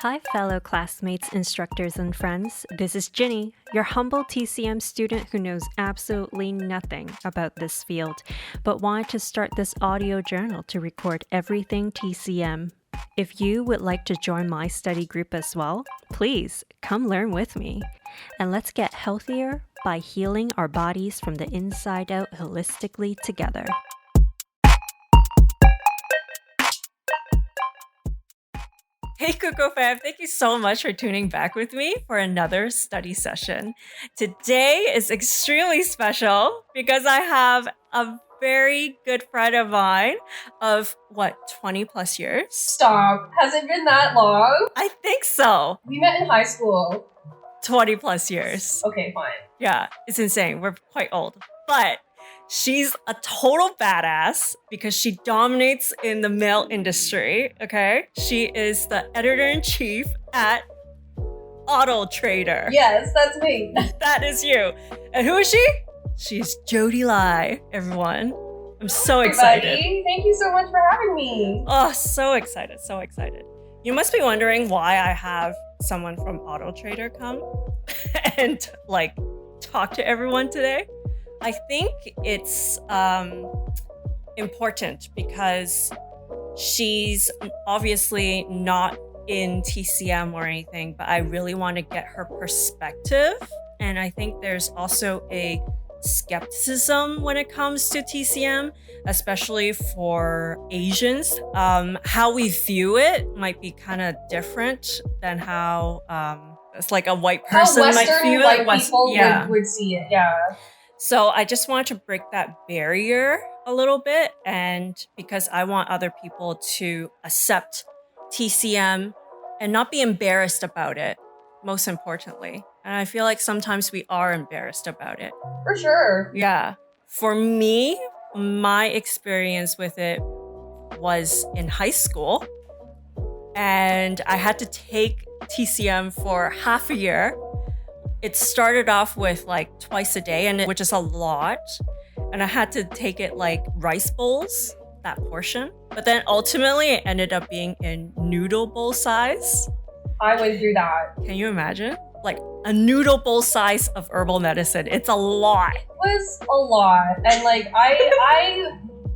Hi, fellow classmates, instructors, and friends. This is Ginny, your humble TCM student who knows absolutely nothing about this field, but wanted to start this audio journal to record everything TCM. If you would like to join my study group as well, please come learn with me. And let's get healthier by healing our bodies from the inside out holistically together. Hey Coco fam, thank you so much for tuning back with me for another study session. Today is extremely special because I have a very good friend of mine of 20 plus years? Stop. Has it been that long? I think so. We met in high school. 20 plus years. Okay, fine. Yeah, it's insane. We're quite old. But she's a total badass because she dominates in the mail industry, okay? She is the editor-in-chief at Auto Trader. Yes, that's me. That is you. And who is she? She's Jodi Lai, everyone. I'm so excited. Everybody, thank you so much for having me. Oh, so excited, so excited. You must be wondering why I have someone from Auto Trader come and talk to everyone today. I think it's important because she's obviously not in TCM or anything, but I really want to get her perspective. And I think there's also a skepticism when it comes to TCM, especially for Asians. How we view it might be kind of different than how it's like a white person might view it. White people would see it, yeah. So I just wanted to break that barrier a little bit, and because I want other people to accept TCM and not be embarrassed about it, most importantly. And I feel like sometimes we are embarrassed about it. For sure. Yeah. For me, my experience with it was in high school, and I had to take TCM for half a year. It started off with twice a day, which is a lot. And I had to take it like rice bowls, that portion. But then ultimately it ended up being in noodle bowl size. I went through that. Can you imagine? Like a noodle bowl size of herbal medicine. It's a lot. It was a lot. And I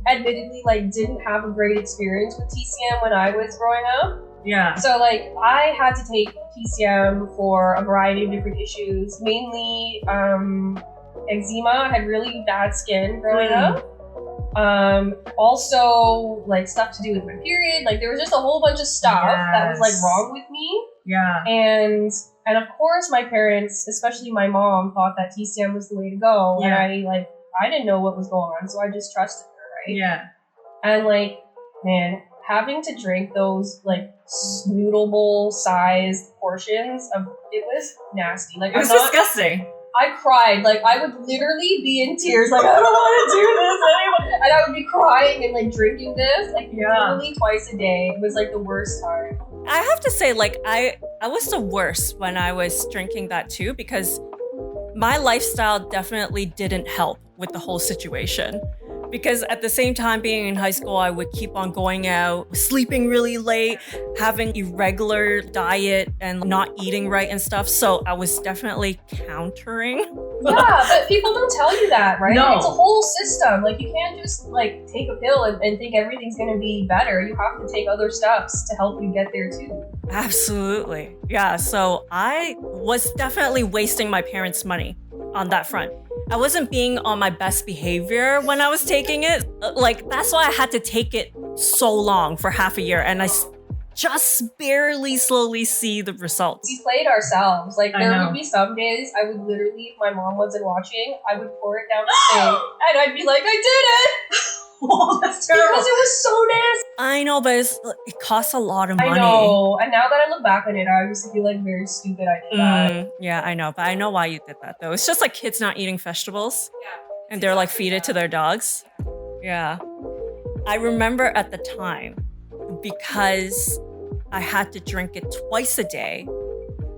admittedly didn't have a great experience with TCM when I was growing up. Yeah. So I had to take TCM for a variety of different issues, mainly eczema. I had really bad skin growing up. Also stuff to do with my period. There was just a whole bunch of stuff that was wrong with me. Yeah. And of course my parents, especially my mom, thought that TCM was the way to go. Yeah. And I didn't know what was going on, so I just trusted her, right? Yeah. And man, having to drink those noodle bowl sized portions of it was nasty. It was disgusting. I cried. I would literally be in tears. I don't want to do this anymore. And I would be crying and drinking this literally twice a day. It was the worst time. I have to say, I was the worst when I was drinking that too, because my lifestyle definitely didn't help with the whole situation. Because at the same time being in high school, I would keep on going out, sleeping really late, having irregular diet and not eating right and stuff. So I was definitely countering. Yeah, but people don't tell you that, right? No. It's a whole system. You can't just take a pill and think everything's going to be better. You have to take other steps to help you get there too. Absolutely. Yeah, so I was definitely wasting my parents' money on that front. I wasn't being on my best behavior when I was taking it. That's why I had to take it so long for half a year. And I just barely slowly see the results. We played ourselves. There would be some days I would literally, if my mom wasn't watching, I would pour it down the sink. And I'd be like, I did it! Oh, that's terrible. Because it was so nasty. I know, but it costs a lot of money. I know. And now that I look back on it, I used to feel very stupid I did that. Yeah, I know. But I know why you did that, though. It's just kids not eating vegetables. Yeah. And they're feed it to their dogs. Yeah. I remember at the time, because I had to drink it twice a day,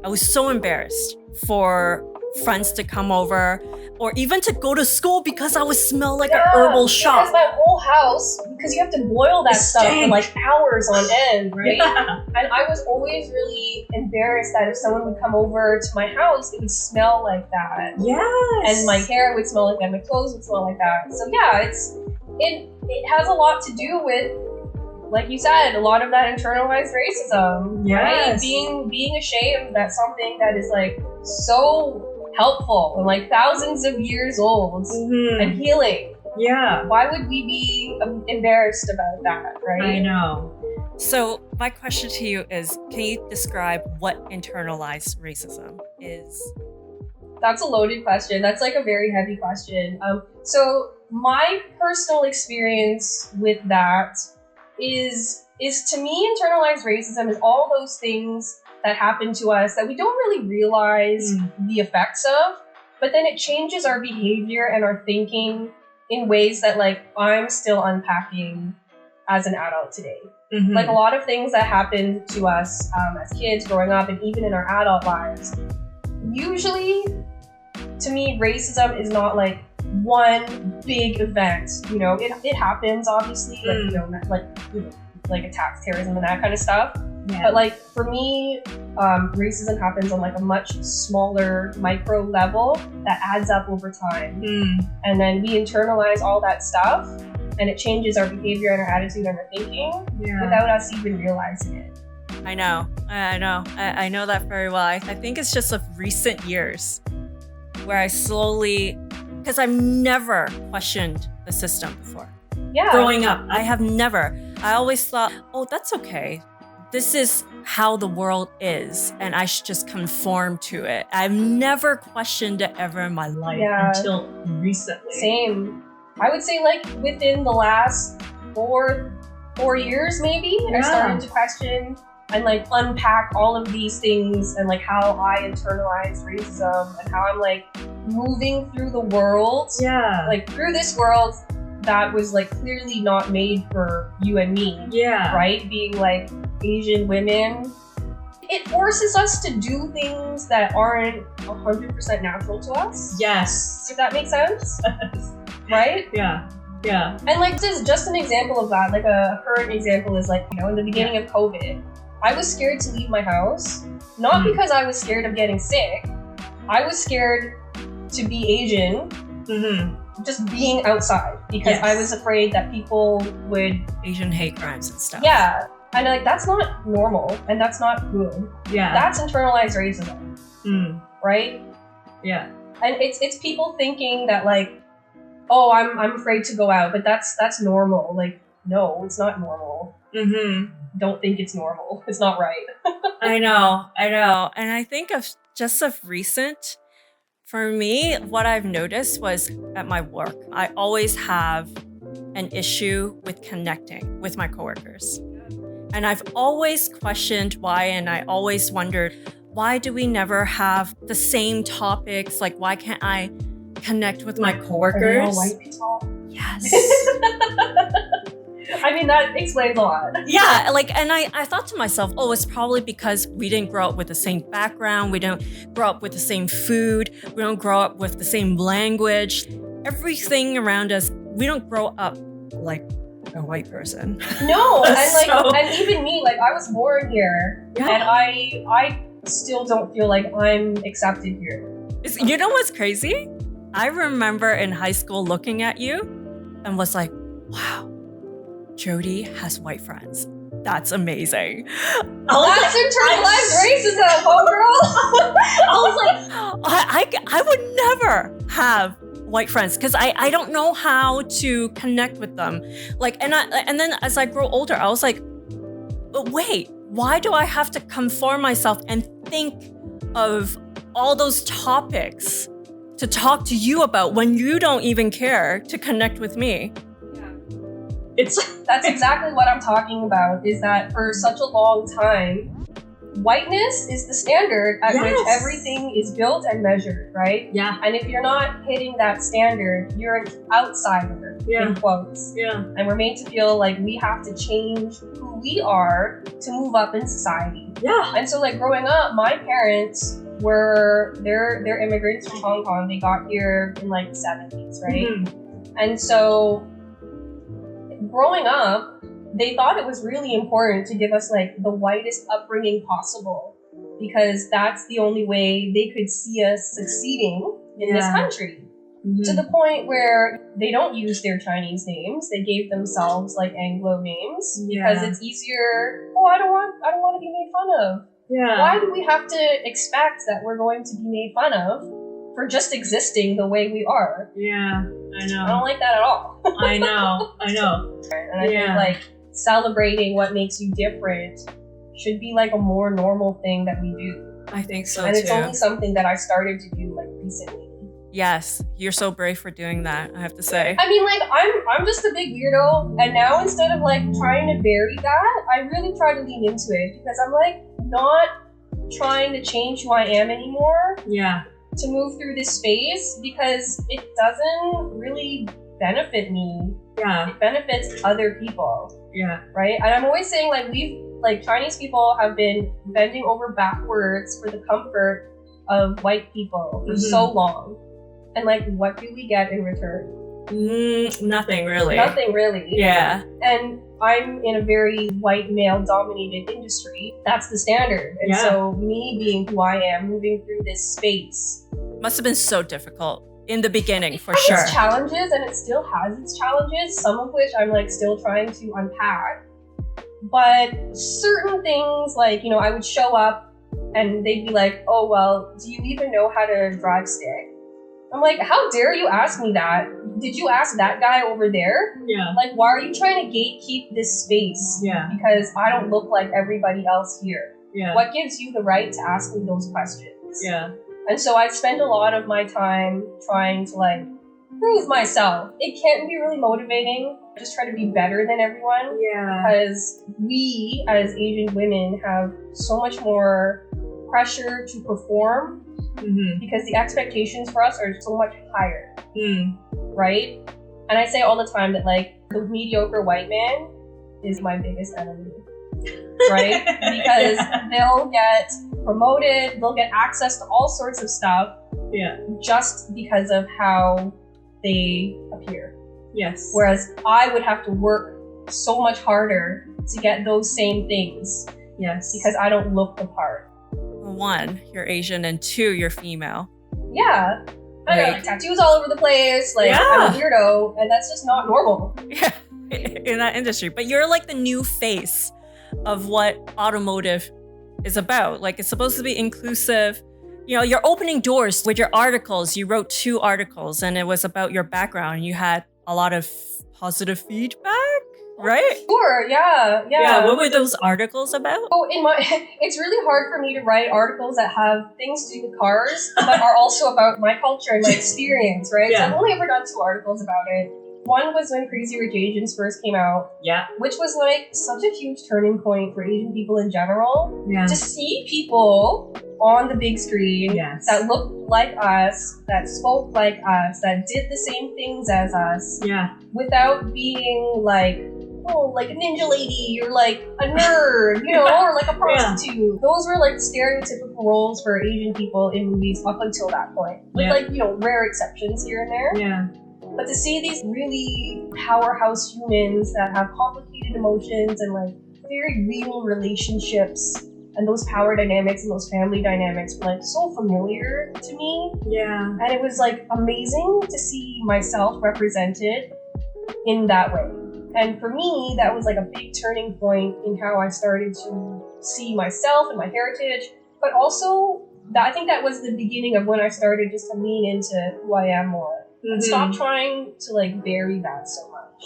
I was so embarrassed for friends to come over or even to go to school because I would smell like an herbal shop. Because my whole house, because you have to boil that stuff for like hours on end, right? Yeah. And I was always really embarrassed that if someone would come over to my house, it would smell like that. Yes. And my hair would smell like that, my clothes would smell like that. So yeah, it has a lot to do with, like you said, a lot of that internalized racism, right? Being ashamed that something that is like so helpful and like thousands of years old and healing. Yeah. Why would we be embarrassed about that, right? I know. So my question to you is, can you describe what internalized racism is? That's a loaded question. That's like a very heavy question. So my personal experience with that is to me, internalized racism is all those things that happen to us that we don't really realize the effects of, but then it changes our behavior and our thinking in ways that like I'm still unpacking as an adult today. Like a lot of things that happen to us as kids growing up and even in our adult lives, usually to me, racism is not like one big event. You know, it happens obviously, like attacks, terrorism, and that kind of stuff. Yeah. But like for me, racism happens on like a much smaller micro level that adds up over time, and then we internalize all that stuff, and it changes our behavior and our attitude and our thinking without us even realizing it. I know that very well. I think it's just of recent years where I slowly, because I've never questioned the system before. Yeah. Growing up, I have never. I always thought, oh, that's okay. This is how the world is, and I should just conform to it. I've never questioned it ever in my life until recently. Same. I would say like within the last four years maybe, I started to question and like unpack all of these things and like how I internalize racism and how I'm like moving through the world. Yeah. Like through this world that was like clearly not made for you and me. Yeah. Right? Being like Asian women. It forces us to do things that aren't 100% natural to us. Yes. If that makes sense. Right? Yeah. Yeah. And like this is just an example of that. Like a current example is like, you know, in the beginning of COVID, I was scared to leave my house, not because I was scared of getting sick. I was scared to be Asian, just being outside because I was afraid that people would Asian hate crimes and stuff. Yeah, and like that's not normal and that's not good. Yeah, that's internalized racism, right? Yeah, and it's people thinking that like, oh, I'm afraid to go out, but that's normal. Like, no, it's not normal. Don't think it's normal. It's not right. I know. And I think of recent, for me, what I've noticed was at my work, I always have an issue with connecting with my coworkers. And I've always questioned why, and I always wondered, why do we never have the same topics? Like, why can't I connect with my coworkers? All white people? Yes. I mean, that explains a lot. Yeah, like, and I thought to myself, oh, it's probably because we didn't grow up with the same background, we don't grow up with the same food, we don't grow up with the same language. Everything around us, we don't grow up like a white person. No, and like, and even me, like, I was born here, and I still don't feel like I'm accepted here. You know what's crazy? I remember in high school looking at you and was like, wow, Jodi has white friends. That's amazing. That's internalized racism, homegirl. I was like, I would never have white friends because I don't know how to connect with them. Like, and then as I grow older, I was like, but wait, why do I have to conform myself and think of all those topics to talk to you about when you don't even care to connect with me? That's exactly what I'm talking about, is that for such a long time, whiteness is the standard at which everything is built and measured, right? Yeah. And if you're not hitting that standard, you're an outsider, in quotes. Yeah. And we're made to feel like we have to change who we are to move up in society. Yeah. And so like growing up, my parents they're immigrants from Hong Kong. They got here in like the 70s, right? And so growing up, they thought it was really important to give us like the whitest upbringing possible, because that's the only way they could see us succeeding in this country. To the point where they don't use their Chinese names. They gave themselves like Anglo names because it's easier. Oh, I don't want to be made fun of. Why do we have to expect that we're going to be made fun of for just existing the way we are? I know. I don't like that at all. I know. And I think like celebrating what makes you different should be like a more normal thing that we do. I think so and too. It's only something that I started to do like recently. Yes, you're so brave for doing that, I have to say. I mean, like, I'm just a big weirdo, and now instead of like trying to bury that, I really try to lean into it, because I'm like not trying to change who I am anymore. To move through this space, because it doesn't really benefit me. It benefits other people. Right? And I'm always saying like Chinese people have been bending over backwards for the comfort of white people for so long. And like, what do we get in return? Nothing really. Nothing really. Yeah. And I'm in a very white male dominated industry. That's the standard. And so me being who I am, moving through this space, must have been so difficult in the beginning, for it sure. has its challenges, and it still has its challenges, some of which I'm like still trying to unpack. But certain things, like, you know, I would show up and they'd be like, oh, well, do you even know how to drive stick? I'm like, how dare you ask me that? Did you ask that guy over there? Like, why are you trying to gatekeep this space? Because I don't look like everybody else here. What gives you the right to ask me those questions? And so I spend a lot of my time trying to like prove myself. It can be really motivating. Just try to be better than everyone. Because we as Asian women have so much more pressure to perform. Because the expectations for us are so much higher, right? And I say all the time that like the mediocre white man is my biggest enemy, right? Because they'll get promoted, they'll get access to all sorts of stuff, just because of how they appear. Whereas I would have to work so much harder to get those same things, because I don't look the part. One, you're Asian, and two, you're female. I got like tattoos all over the place. Like, I'm a weirdo, and that's just not normal. In that industry. But you're like the new face of what automotive is about. Like, it's supposed to be inclusive. You know, you're opening doors with your articles. You wrote 2 articles, and it was about your background. You had a lot of positive feedback, right? Sure, yeah. What were those articles about? Oh, it's really hard for me to write articles that have things to do with cars, but are also about my culture and my experience, right? So I've only ever done 2 articles about it. One was when Crazy Rich Asians first came out, which was like such a huge turning point for Asian people in general. To see people on the big screen that looked like us, that spoke like us, that did the same things as us, without being like, oh, like a ninja lady, you're like a nerd, you know, or like a prostitute. Those were like stereotypical roles for Asian people in movies up until that point. With like, you know, rare exceptions here and there. But to see these really powerhouse humans that have complicated emotions and like very real relationships, and those power dynamics and those family dynamics were like so familiar to me. And it was like amazing to see myself represented in that way. And for me, that was like a big turning point in how I started to see myself and my heritage. But also, I think that was the beginning of when I started just to lean into who I am more. And stop trying to like bury that so much.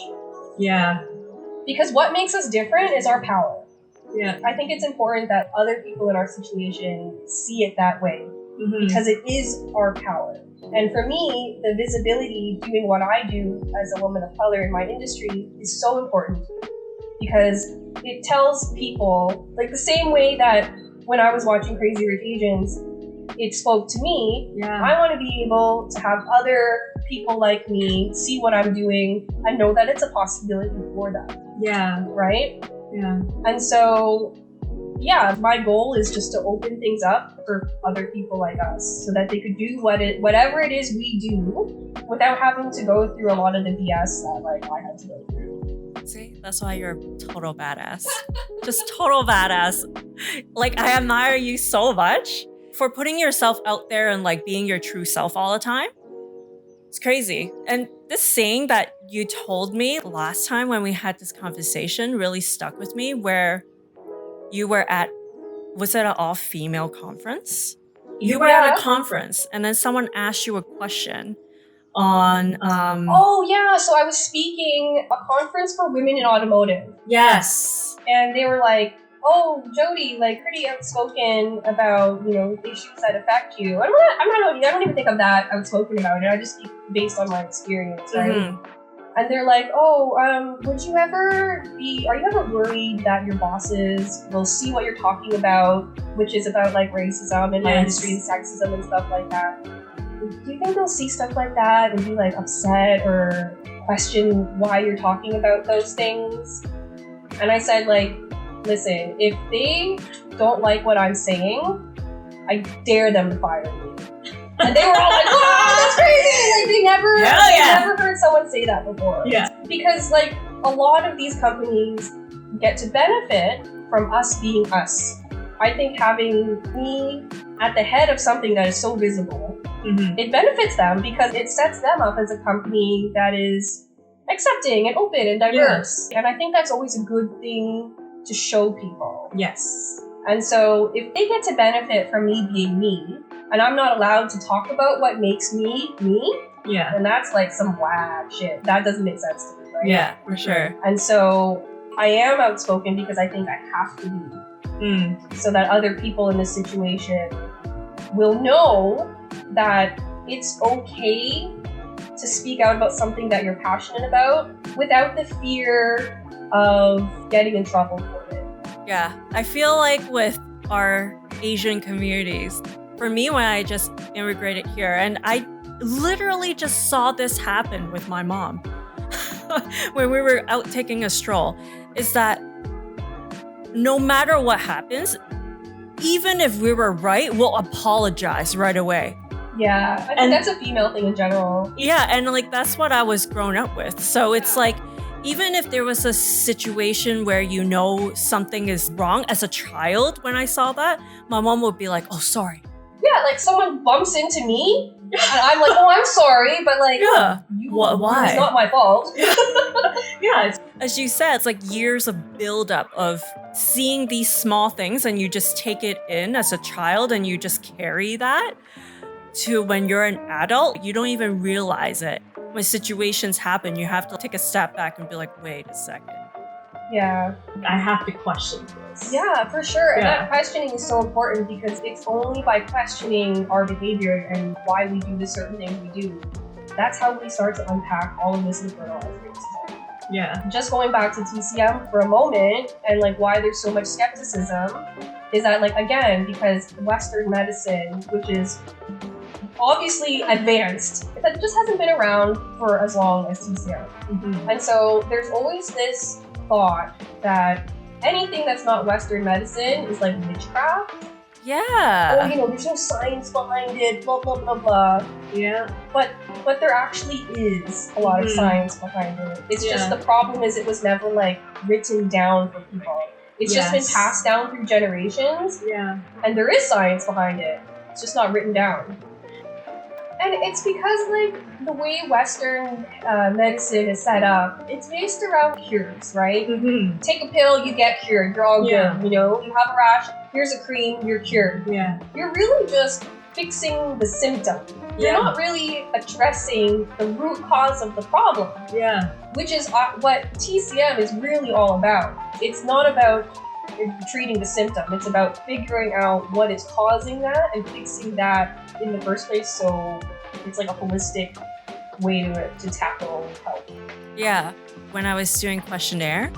Because what makes us different is our power. I think it's important that other people in our situation see it that way. Because it is our power. And for me, the visibility doing what I do as a woman of color in my industry is so important, because it tells people, like the same way that when I was watching Crazy Rich Asians, it spoke to me. I want to be able to have other people like me see what I'm doing and know that it's a possibility for them. Right? And so yeah, my goal is just to open things up for other people like us so that they could do whatever it is we do without having to go through a lot of the BS that like I had to go through. See, that's why you're a total badass. Just total badass. Like, I admire you so much for putting yourself out there and like being your true self all the time. It's crazy. And this saying that you told me last time when we had this conversation really stuck with me, where you were at, was it an all-female conference? You were at a conference and then someone asked you a question on oh yeah, so I was speaking a conference for women in automotive. Yes. And they were like, oh, Jodi, like pretty outspoken about, you know, issues that affect you. I don't even think I'm that outspoken about it. I just speak based on my experience, right? Mm-hmm. And they're like, oh, are you ever worried that your bosses will see what you're talking about, which is about like racism and my industry and sexism and stuff like that? Do you think they'll see stuff like that and be like upset or question why you're talking about those things? And I said, like, listen, if they don't like what I'm saying, I dare them to fire me. And they were all like, wow, that's crazy! Like, they never heard someone say that before. Yeah. Because, like, a lot of these companies get to benefit from us being us. I think having me at the head of something that is so visible, it benefits them because it sets them up as a company that is accepting and open and diverse. And I think that's always a good thing to show people. Yes. And so if they get to benefit from me being me, and I'm not allowed to talk about what makes me me, then that's like some whack shit. That doesn't make sense to me, right? Yeah, for sure. And so I am outspoken because I think I have to be. So that other people in this situation will know that it's okay to speak out about something that you're passionate about without the fear of getting in trouble for it. Yeah, I feel like with our Asian communities, for me, when I just immigrated here, and I literally just saw this happen with my mom when we were out taking a stroll, is that no matter what happens, even if we were right, we'll apologize right away. Yeah, I think that's a female thing in general. Yeah, and like that's what I was grown up with. So it's like, even if there was a situation where you know something is wrong as a child, when I saw that, my mom would be like, oh, sorry. Yeah, like someone bumps into me, and I'm like, oh, I'm sorry, but like, why? It's not my fault. As you said, it's like years of buildup of seeing these small things, and you just take it in as a child, and you just carry that to when you're an adult. You don't even realize it. When situations happen, you have to take a step back and be like, wait a second. Yeah. I have to question this. Yeah, for sure. And that questioning is so important because it's only by questioning our behavior and why we do the certain things we do. That's how we start to unpack all of this internalized racism. Yeah. Just going back to TCM for a moment and like why there's so much skepticism is that like, again, because Western medicine, which is obviously advanced, that just hasn't been around for as long as TCM. And so there's always this thought that anything that's not Western medicine is like witchcraft. Yeah. Oh, you know, there's no science behind it, blah, blah, blah, blah. Yeah. But there actually is a lot of science behind it. It's just the problem is it was never like written down for people. It's just been passed down through generations. Yeah. And there is science behind it. It's just not written down. And it's because, like, the way Western medicine is set up, it's based around cures, right? Take a pill, you get cured. You're all good. You know, you have a rash, here's a cream, you're cured. Yeah. You're really just fixing the symptom. You're not really addressing the root cause of the problem. Yeah. Which is what TCM is really all about. It's not about treating the symptom. It's about figuring out what is causing that and fixing that in the first place, so it's like a holistic way to tackle health. Yeah. When I was doing questionnaire,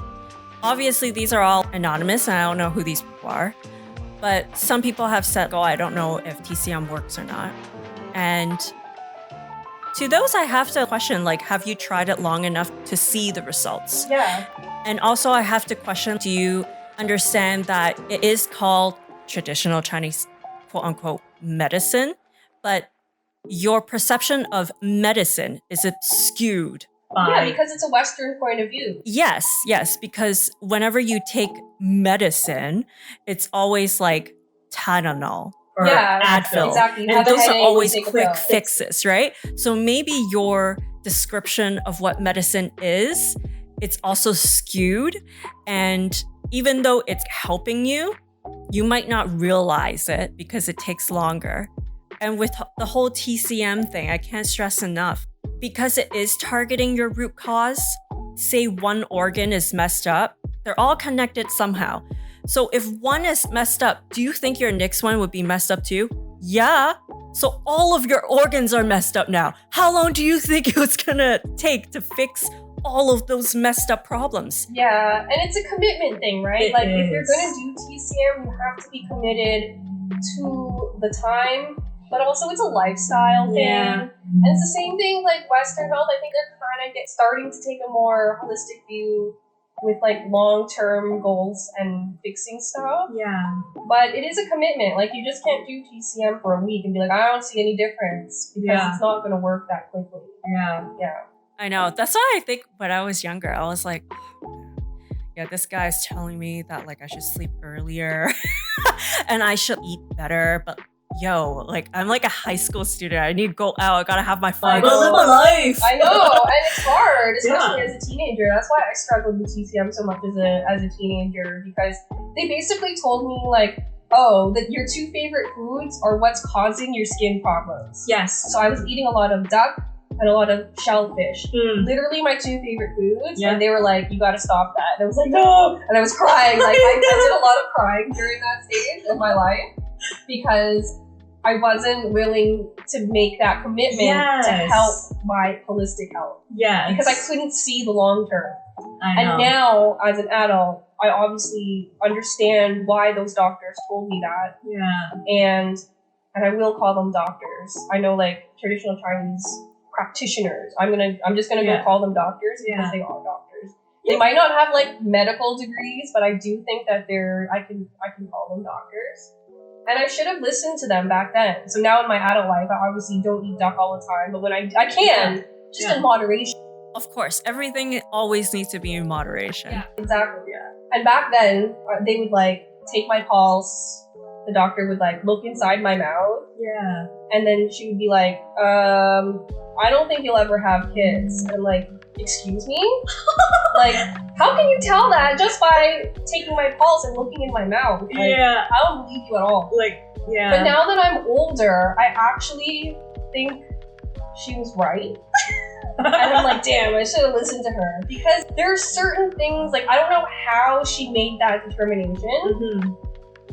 obviously these are all anonymous and I don't know who these people are, but some people have said, oh, I don't know if TCM works or not. And to those, I have to question, like, have you tried it long enough to see the results? Yeah. And also I have to question, do you understand that it is called traditional Chinese quote unquote medicine, but your perception of medicine is skewed. Yeah, because it's a Western point of view. Yes, because whenever you take medicine, it's always like Tylenol or Advil. Exactly. And those are always quick fixes, right? So maybe your description of what medicine is, it's also skewed. And even though it's helping you, you might not realize it because it takes longer. And with the whole TCM thing, I can't stress enough, because it is targeting your root cause. Say one organ is messed up, they're all connected somehow. So if one is messed up, do you think your next one would be messed up too? Yeah. So all of your organs are messed up now. How long do you think it was gonna take to fix all of those messed up problems? Yeah, and it's a commitment thing, right? If you're gonna do TCM, you have to be committed to the time, but also it's a lifestyle thing. And it's the same thing like Western health. I think they're kind of starting to take a more holistic view with like long-term goals and fixing stuff. Yeah. But it is a commitment. Like, you just can't do TCM for a week and be like, I don't see any difference, because it's not going to work that quickly. Yeah. I know. That's why I think when I was younger, I was like, yeah, this guy's telling me that like I should sleep earlier and I should eat better, but yo, like I'm like a high school student. I need to go out. I gotta have my fun. I gotta live my life. I know, and it's hard, especially as a teenager. That's why I struggled with TCM so much as a teenager, because they basically told me like, oh, that your 2 favorite foods are what's causing your skin problems. Yes. So I was eating a lot of duck and a lot of shellfish. Literally my 2 favorite foods. And they were like, you gotta stop that. And I was like, no. And I was crying. Like I did a lot of crying during that stage of my life, because I wasn't willing to make that commitment to help my holistic health. Yeah. Because I couldn't see the long term. I know. And now, as an adult, I obviously understand why those doctors told me that. Yeah. And I will call them doctors. I know like traditional Chinese practitioners. I'm just gonna go call them doctors, because they are doctors. They might not have like medical degrees, but I do think that I can call them doctors. And I should have listened to them back then. So now in my adult life, I obviously don't eat duck all the time, but when I can, just in moderation. Of course, everything always needs to be in moderation. Yeah, exactly. Yeah. And back then, they would like take my pulse. The doctor would like look inside my mouth. Yeah. And then she would be like, I don't think you'll ever have kids. And I'm like, excuse me? Like, how can you tell that just by taking my pulse and looking in my mouth? Like, I don't believe you at all. Like, yeah. But now that I'm older, I actually think she was right. And I'm like, damn, I should have listened to her. Because there are certain things, like, I don't know how she made that determination,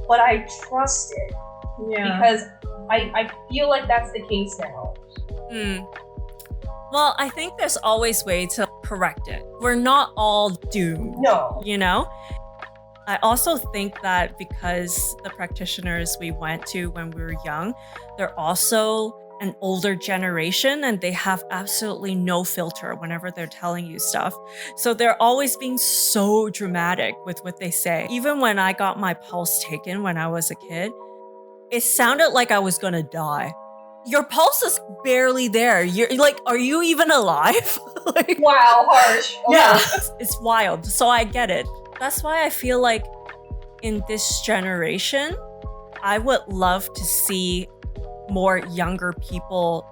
but I trust it. Yeah. Because I feel like that's the case now. Well, I think there's always way to correct it. We're not all doomed. No. You know? I also think that because the practitioners we went to when we were young, they're also an older generation and they have absolutely no filter whenever they're telling you stuff. So they're always being so dramatic with what they say. Even when I got my pulse taken when I was a kid, it sounded like I was gonna die. Your pulse is barely there. You're like, are you even alive? Like, wow, harsh. Okay. Yeah, it's wild. So I get it. That's why I feel like in this generation, I would love to see more younger people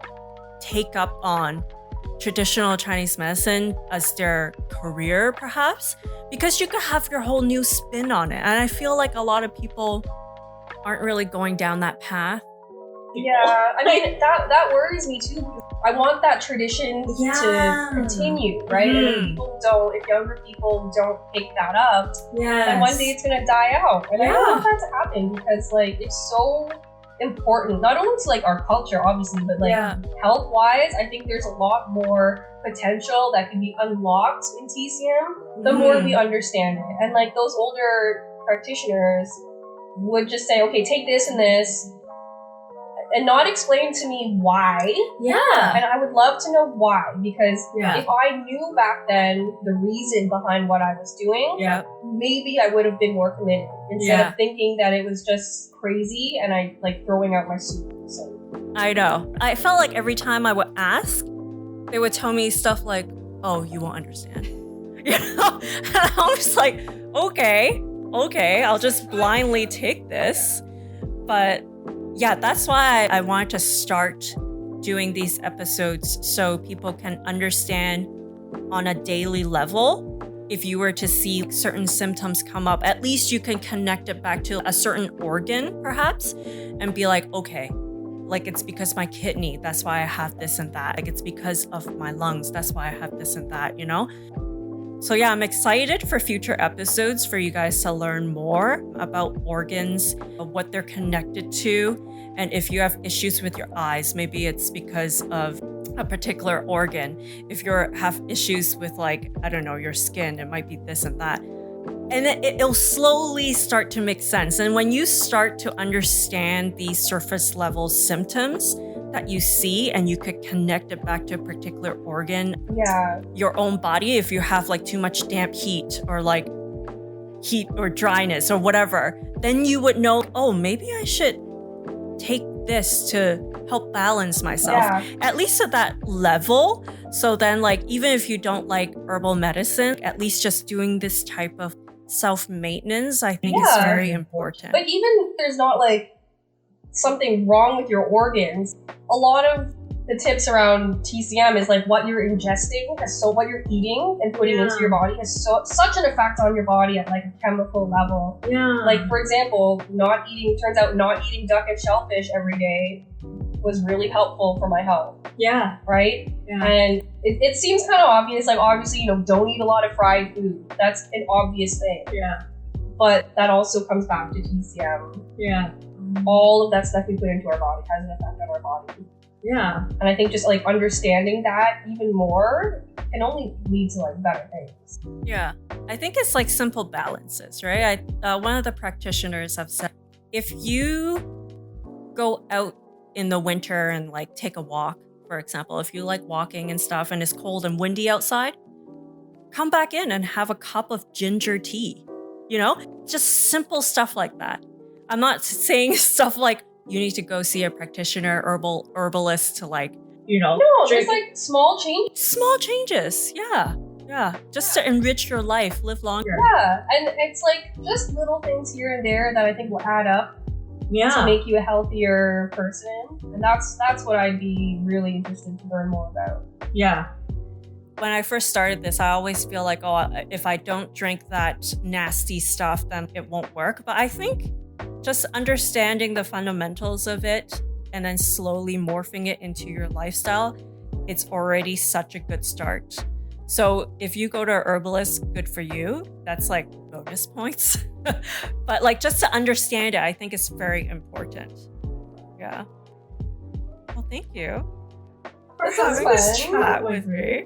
take up on traditional Chinese medicine as their career, perhaps, because you could have your whole new spin on it. And I feel like a lot of people aren't really going down that path. Yeah, I mean, that worries me too. I want that tradition to continue, right? And if younger people don't pick that up, then one day it's gonna die out. And I don't want that to happen, because like it's so important, not only to like our culture, obviously, but like health-wise, I think there's a lot more potential that can be unlocked in TCM the more we understand it. And like those older practitioners would just say, okay, take this and this. and not explain to me why. Yeah. And I would love to know why, because Yeah. if I knew back then the reason behind what I was doing, Yeah. maybe I would have been more committed instead of thinking that it was just crazy and I like throwing out my soup. So. I know. I felt like every time I would ask, they would tell me stuff like, "Oh, you won't understand." You know? And I was like, okay, I'll just blindly take this. But yeah, that's why I wanted to start doing these episodes so people can understand on a daily level. If you were to see certain symptoms come up, at least you can connect it back to a certain organ, perhaps, and be like, okay, like it's because my kidney, that's why I have this and that. Like it's because of my lungs, that's why I have this and that, you know? So yeah, I'm excited for future episodes for you guys to learn more about organs, what they're connected to. And if you have issues with your eyes, maybe it's because of a particular organ. If you have issues with like, I don't know, your skin, it might be this and that. And then it'll slowly start to make sense. And when you start to understand these surface level symptoms that you see and you could connect it back to a particular organ, your own body, if you have like too much damp heat or like heat or dryness or whatever, then you would know, oh, maybe I should take this to help balance myself, at least at that level. So then like, even if you don't like herbal medicine, at least just doing this type of self-maintenance, I think is very important. Like even if there's not like something wrong with your organs, a lot of the tips around TCM is like what you're ingesting what you're eating and putting into your body has such an effect on your body at like a chemical level. Like for example, turns out not eating duck and shellfish every day was really helpful for my health. Right? And it seems kind of obvious, like obviously, don't eat a lot of fried food. That's an obvious thing. But that also comes back to TCM. All of that stuff we put into our body has an effect on our body. And I think just like understanding that even more can only lead to like better things. I think it's like simple balances, right? One of the practitioners have said, if you go out in the winter and like take a walk, for example, if you like walking and stuff and it's cold and windy outside, come back in and have a cup of ginger tea, just simple stuff like that. I'm not saying stuff like you need to go see a practitioner, herbalist to like, No, just like small changes. Small changes, just to enrich your life, live longer. And it's like just little things here and there that I think will add up to make you a healthier person. And that's what I'd be really interested to learn more about. When I first started this, I always feel like, oh, if I don't drink that nasty stuff, then it won't work. But I think just understanding the fundamentals of it and then slowly morphing it into your lifestyle, it's already such a good start. So if you go to a herbalist, good for you. That's like bonus points. But like just to understand it, I think it's very important. Well, thank you for having this chat with me.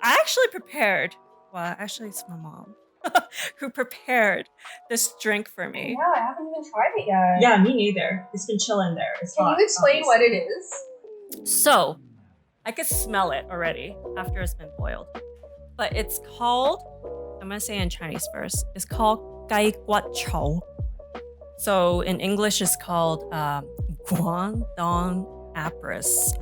I actually prepared. Well, actually, it's my mom who prepared this drink for me. I haven't even tried it yet. Yeah, me neither. It's been chilling there. Can you explain what it is? So, I could smell it already after it's been boiled. But it's called, I'm going to say in Chinese first, it's called gai guat chou. So in English, it's called Guangdong Apris.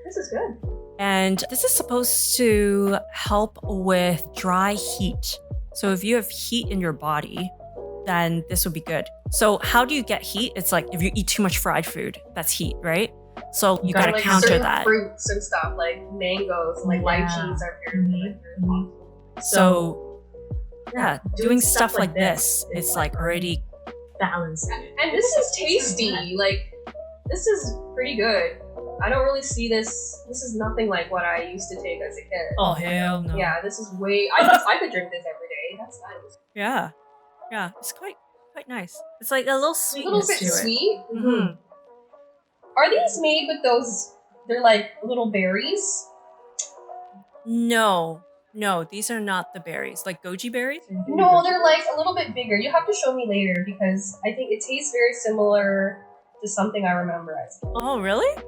This is good. And this is supposed to help with dry heat. So if you have heat in your body, then this would be good. So how do you get heat? It's like if you eat too much fried food, that's heat, right? So you gotta like counter certain that. Fruits and stuff like mangoes, like lychees are apparently So doing stuff like this, it's like already balanced. And this is tasty. Like this is pretty good. I don't really see this. This is nothing like what I used to take as a kid. Oh hell no. Yeah, this is way. I could drink this every day. That's nice. Yeah, it's quite nice. It's like a little sweet. A little bit sweet. Mm-hmm. Are these made with those? They're like little berries. No, these are not the berries. Like goji berries? No, they're like a little bit bigger. You have to show me later because I think it tastes very similar just something I remember as. Oh, really? I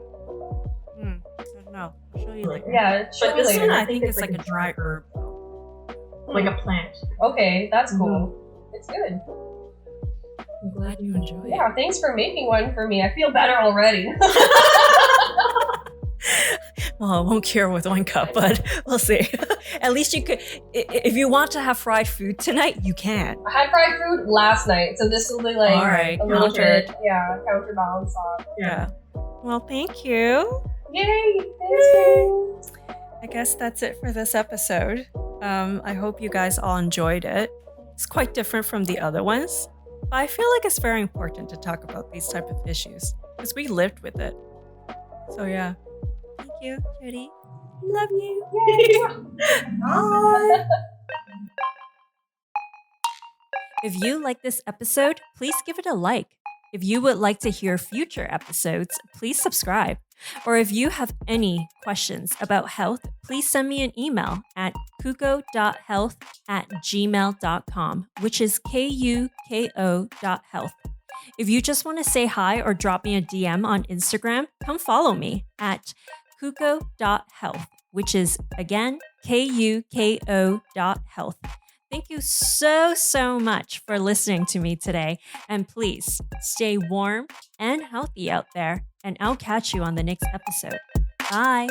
don't know. I'll show you later. Yeah, show But me this later. one, I think it's like a dry herb. Like a plant. Okay, that's cool. It's good. I'm glad you enjoy it. Yeah, thanks for making one for me. I feel better already. Well, I won't cure with 1 cup, but we'll see. At least you could, if you want to have fried food tonight, you can. I had fried food last night, so this will be like All right, a little countered. bit, counterbalance on. Yeah. Well, thank you. Yay! Thanks. I guess that's it for this episode. I hope you guys all enjoyed it. It's quite different from the other ones, but I feel like it's very important to talk about these type of issues because we lived with it. So yeah. Thank you, Jodi. Love you. Bye. If you like this episode, please give it a like. If you would like to hear future episodes, please subscribe. Or if you have any questions about health, please send me an email at kuko.health@gmail.com, which is KUKO.health. If you just want to say hi or drop me a DM on Instagram, come follow me at kuko.health, which is, again, KUKO.health. Thank you so much for listening to me today. And please stay warm and healthy out there. And I'll catch you on the next episode. Bye.